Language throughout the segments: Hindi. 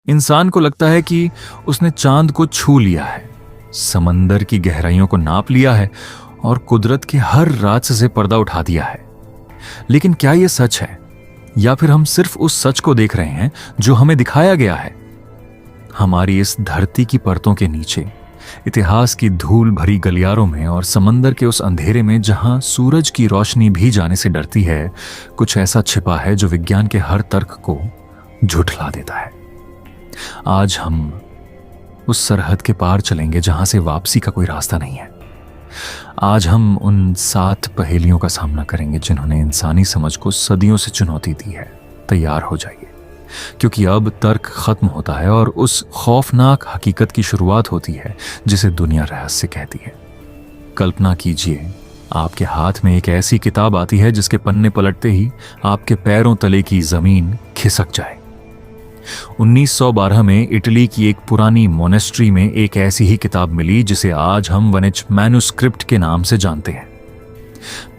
इंसान को लगता है कि उसने चांद को छू लिया है, समंदर की गहराइयों को नाप लिया है और कुदरत के हर राज से पर्दा उठा दिया है। लेकिन क्या यह सच है, या फिर हम सिर्फ उस सच को देख रहे हैं जो हमें दिखाया गया है? हमारी इस धरती की परतों के नीचे, इतिहास की धूल भरी गलियारों में और समंदर के उस अंधेरे में जहां सूरज की रोशनी भी जाने से डरती है, कुछ ऐसा छिपा है जो विज्ञान के हर तर्क को झुठला देता है। आज हम उस सरहद के पार चलेंगे जहां से वापसी का कोई रास्ता नहीं है। आज हम उन 7 पहेलियों का सामना करेंगे जिन्होंने इंसानी समझ को सदियों से चुनौती दी है। तैयार हो जाइए, क्योंकि अब तर्क खत्म होता है और उस खौफनाक हकीकत की शुरुआत होती है जिसे दुनिया रहस्य कहती है। कल्पना कीजिए, आपके हाथ में एक ऐसी किताब आती है जिसके पन्ने पलटते ही आपके पैरों तले की जमीन खिसक जाए। 1912 में इटली की एक पुरानी मोनेस्ट्री में एक ऐसी ही किताब मिली जिसे आज हम वनिच मैन्युस्क्रिप्ट के नाम से जानते हैं।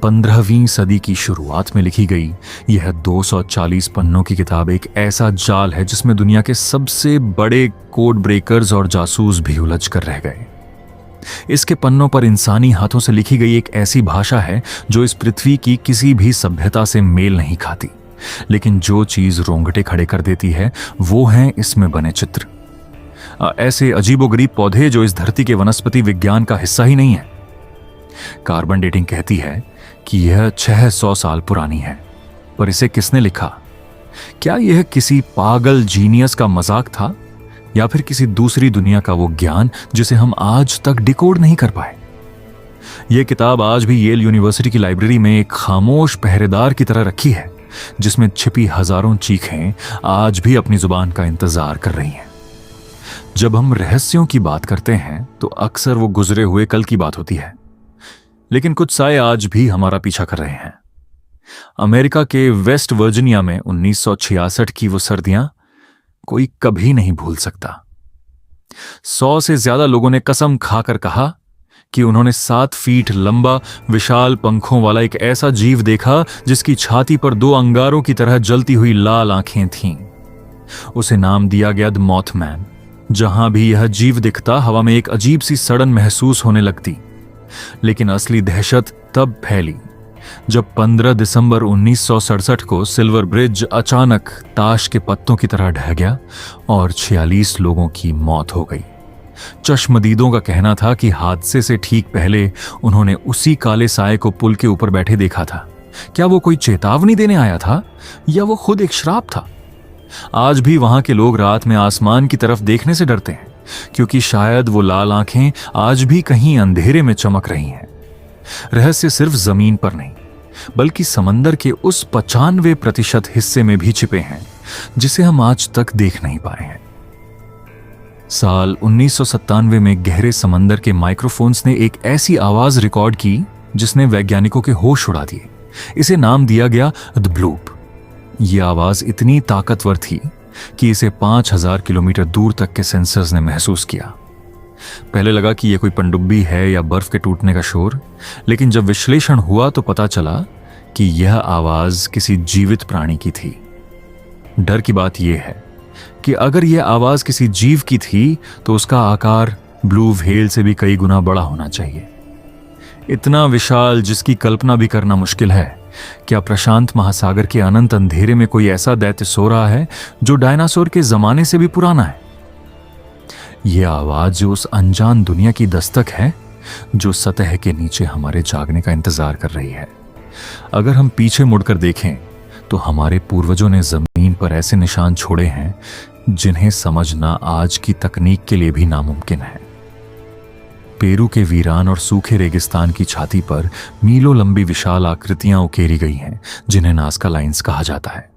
15वीं सदी की शुरुआत में लिखी गई यह 240 पन्नों की किताब एक ऐसा जाल है जिसमें दुनिया के सबसे बड़े कोड ब्रेकर्स और जासूस भी उलझ कर रह गए। इसके पन्नों पर इंसानी हाथों से लिखी गई एक ऐसी भाषा है जो इस पृथ्वी की किसी भी सभ्यता से मेल नहीं खाती, लेकिन जो चीज रोंगटे खड़े कर देती है वो हैं इसमें बने चित्र। ऐसे अजीबोगरीब पौधे जो इस धरती के वनस्पति विज्ञान का हिस्सा ही नहीं है। कार्बन डेटिंग कहती है कि यह 600 साल पुरानी है, पर इसे किसने लिखा? क्या यह किसी पागल जीनियस का मजाक था, या फिर किसी दूसरी दुनिया का वो ज्ञान जिसे हम आज तक डिकोड नहीं कर पाए? यह किताब आज भी येल यूनिवर्सिटी की लाइब्रेरी में एक खामोश पहरेदार की तरह रखी है, जिसमें छिपी हजारों चीखें आज भी अपनी जुबान का इंतजार कर रही हैं। जब हम रहस्यों की बात करते हैं तो अक्सर वो गुजरे हुए कल की बात होती है, लेकिन कुछ साए आज भी हमारा पीछा कर रहे हैं। अमेरिका के वेस्ट वर्जीनिया में 1966 की वो सर्दियां कोई कभी नहीं भूल सकता। 100 से ज्यादा लोगों ने कसम खाकर कहा कि उन्होंने 7 फीट लंबा विशाल पंखों वाला एक ऐसा जीव देखा जिसकी छाती पर 2 अंगारों की तरह जलती हुई लाल आंखें थीं। उसे नाम दिया गया द मॉथमैन। जहां भी यह जीव दिखता, हवा में एक अजीब सी सड़न महसूस होने लगती। लेकिन असली दहशत तब फैली जब 15 दिसंबर 1967 को सिल्वर ब्रिज अचानक ताश के पत्तों की तरह ढह गया और 46 लोगों की मौत हो गई। चश्मदीदों का कहना था कि हादसे से ठीक पहले उन्होंने उसी काले साए को पुल के ऊपर बैठे देखा था। क्या वो कोई चेतावनी देने आया था, या वो खुद एक श्राप था? आज भी वहां के लोग रात में आसमान की तरफ देखने से डरते हैं, क्योंकि शायद वो लाल आंखें आज भी कहीं अंधेरे में चमक रही हैं। रहस्य सिर्फ जमीन पर नहीं, बल्कि समंदर के उस 95% हिस्से में भी छिपे हैं जिसे हम आज तक देख नहीं पाए हैं। साल 1997 में गहरे समंदर के माइक्रोफोन्स ने एक ऐसी आवाज रिकॉर्ड की जिसने वैज्ञानिकों के होश उड़ा दिए। इसे नाम दिया गया द ब्लूप। यह आवाज इतनी ताकतवर थी कि इसे 5000 किलोमीटर दूर तक के सेंसर्स ने महसूस किया। पहले लगा कि यह कोई पनडुब्बी है या बर्फ के टूटने का शोर, लेकिन जब विश्लेषण हुआ तो पता चला कि यह आवाज किसी जीवित प्राणी की थी। डर की बात यह है कि अगर यह आवाज किसी जीव की थी तो उसका आकार ब्लू व्हेल से भी कई गुना बड़ा होना चाहिए। इतना विशाल जिसकी कल्पना भी करना मुश्किल है। क्या प्रशांत महासागर के अनंत अंधेरे में कोई ऐसा दैत्य सो रहा है जो डायनासोर के जमाने से भी पुराना है? यह आवाज जो उस अनजान दुनिया की दस्तक है जो सतह के नीचे हमारे जागने का इंतजार कर रही है। अगर हम पीछे मुड़कर देखें तो हमारे पूर्वजों ने जमीन पर ऐसे निशान छोड़े हैं जिन्हें समझना आज की तकनीक के लिए भी नामुमकिन है। पेरू के वीरान और सूखे रेगिस्तान की छाती पर मीलों लंबी विशाल आकृतियां उकेरी गई हैं जिन्हें नाज़का लाइंस कहा जाता है।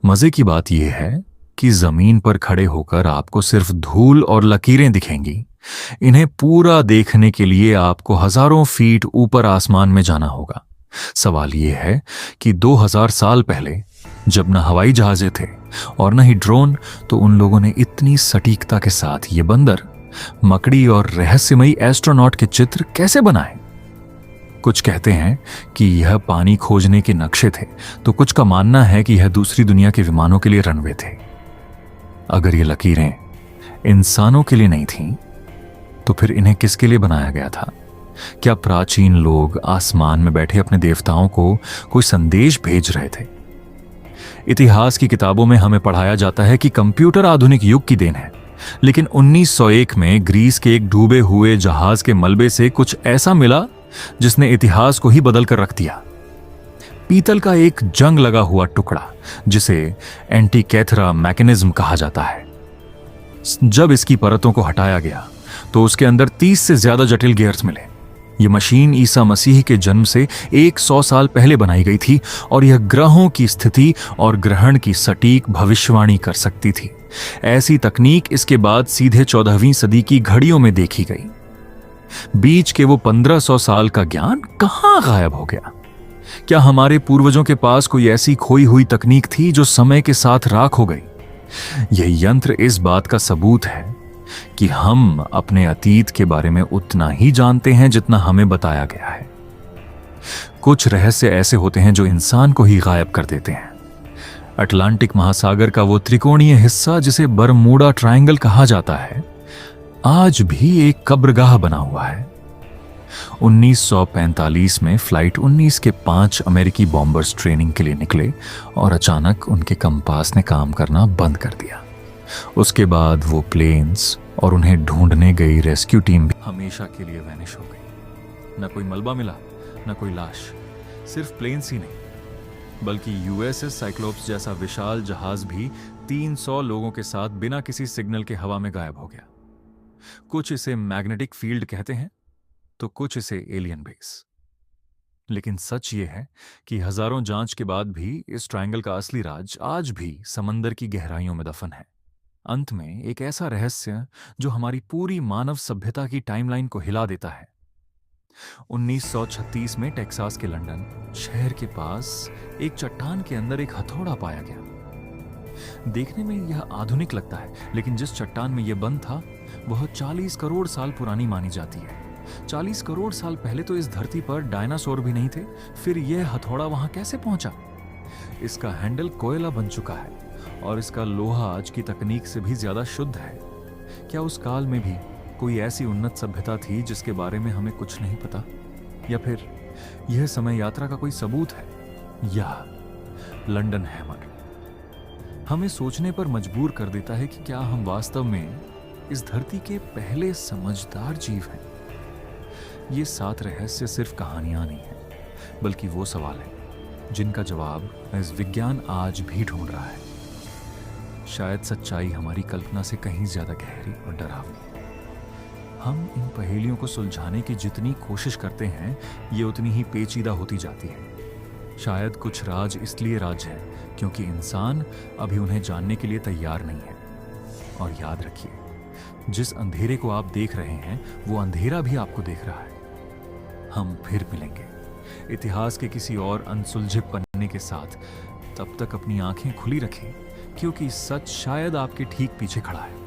मजे की बात यह है कि जमीन पर खड़े होकर आपको सिर्फ धूल और लकीरें दिखेंगी। इन्हें पूरा देखने के लिए आपको हजारों फीट ऊपर आसमान में जाना होगा। सवाल यह है कि 2000 साल पहले जब न हवाई जहाजें थे और न ही ड्रोन, तो उन लोगों ने इतनी सटीकता के साथ ये बंदर, मकड़ी और रहस्यमयी एस्ट्रोनॉट के चित्र कैसे बनाए? कुछ कहते हैं कि यह पानी खोजने के नक्शे थे, तो कुछ का मानना है कि यह दूसरी दुनिया के विमानों के लिए रनवे थे। अगर ये लकीरें इंसानों के लिए नहीं थीं, तो फिर इन्हें किसके लिए बनाया गया था? क्या प्राचीन लोग आसमान में बैठे अपने देवताओं को कोई संदेश भेज रहे थे? इतिहास की किताबों में हमें पढ़ाया जाता है कि कंप्यूटर आधुनिक युग की देन है, लेकिन 1901 में ग्रीस के एक डूबे हुए जहाज के मलबे से कुछ ऐसा मिला जिसने इतिहास को ही बदल कर रख दिया। पीतल का एक जंग लगा हुआ टुकड़ा, जिसे एंटीकैथरा मैकेनिज्म कहा जाता है। जब इसकी परतों को हटाया गया तो उसके अंदर 30 से ज्यादा जटिल गियर्स मिले। यह मशीन ईसा मसीह के जन्म से 100 साल पहले बनाई गई थी और यह ग्रहों की स्थिति और ग्रहण की सटीक भविष्यवाणी कर सकती थी। ऐसी तकनीक इसके बाद सीधे 14वीं सदी की घड़ियों में देखी गई। बीच के वो 1500 साल का ज्ञान कहां गायब हो गया? क्या हमारे पूर्वजों के पास कोई ऐसी खोई हुई तकनीक थी जो समय के साथ राख हो गई? यह यंत्र इस बात का सबूत है कि हम अपने अतीत के बारे में उतना ही जानते हैं जितना हमें बताया गया है। कुछ रहस्य ऐसे होते हैं जो इंसान को ही गायब कर देते हैं। अटलांटिक महासागर का वो त्रिकोणीय हिस्सा जिसे बरमूडा ट्रायंगल कहा जाता है, आज भी एक कब्रगाह बना हुआ है। 1945 में फ्लाइट 19 के 5 अमेरिकी बॉम्बर्स ट्रेनिंग के लिए निकले और अचानक उनके कंपास ने काम करना बंद कर दिया। उसके बाद वो प्लेन्स और उन्हें ढूंढने गई रेस्क्यू टीम भी हमेशा के लिए वैनिश हो गई। न कोई मलबा मिला, न कोई लाश। सिर्फ प्लेन्स ही नहीं, बल्कि यूएसएस साइक्लोप्स जैसा विशाल जहाज भी 300 लोगों के साथ बिना किसी सिग्नल के हवा में गायब हो गया। कुछ इसे मैग्नेटिक फील्ड कहते हैं, तो कुछ इसे एलियन बेस। लेकिन सच यह है कि हजारों जांच के बाद भी इस ट्रायंगल का असली राज आज भी समंदर की गहराइयों में दफन है। अंत में एक ऐसा रहस्य जो हमारी पूरी मानव सभ्यता की टाइमलाइन को हिला देता है। 1936 में टेक्सास के लंदन शहर के पास एक चट्टान के अंदर एक हथौड़ा पाया गया। देखने में यह आधुनिक लगता है, लेकिन जिस चट्टान में यह बंद था वह 40 करोड़ साल पुरानी मानी जाती है। 40 करोड़ साल पहले तो इस धरती पर डायनासोर भी नहीं थे, फिर यह हथौड़ा वहां कैसे पहुंचा? इसका हैंडल कोयला बन चुका है और इसका लोहा आज की तकनीक से भी ज्यादा शुद्ध है। क्या उस काल में भी कोई ऐसी उन्नत सभ्यता थी जिसके बारे में हमें कुछ नहीं पता? या फिर यह समय यात्रा का कोई सबूत है? यह लंदन हैमर हमें सोचने पर मजबूर कर देता है कि क्या हम वास्तव में इस धरती के पहले समझदार जीव हैं? ये 7 रहस्य सिर्फ कहानियां नहीं हैं, बल्कि वो सवाल हैं जिनका जवाब इस विज्ञान आज भी ढूंढ रहा है। शायद सच्चाई हमारी कल्पना से कहीं ज्यादा गहरी और डरावनी है। हम इन पहेलियों को सुलझाने की जितनी कोशिश करते हैं, ये उतनी ही पेचीदा होती जाती है। शायद कुछ राज इसलिए राज है क्योंकि इंसान अभी उन्हें जानने के लिए तैयार नहीं है। और याद रखिए, जिस अंधेरे को आप देख रहे हैं वो अंधेरा भी आपको देख रहा है। हम फिर मिलेंगे इतिहास के किसी और अनसुलझे पन्ने के साथ। तब तक अपनी आंखें खुली रखें, क्योंकि सच शायद आपके ठीक पीछे खड़ा है।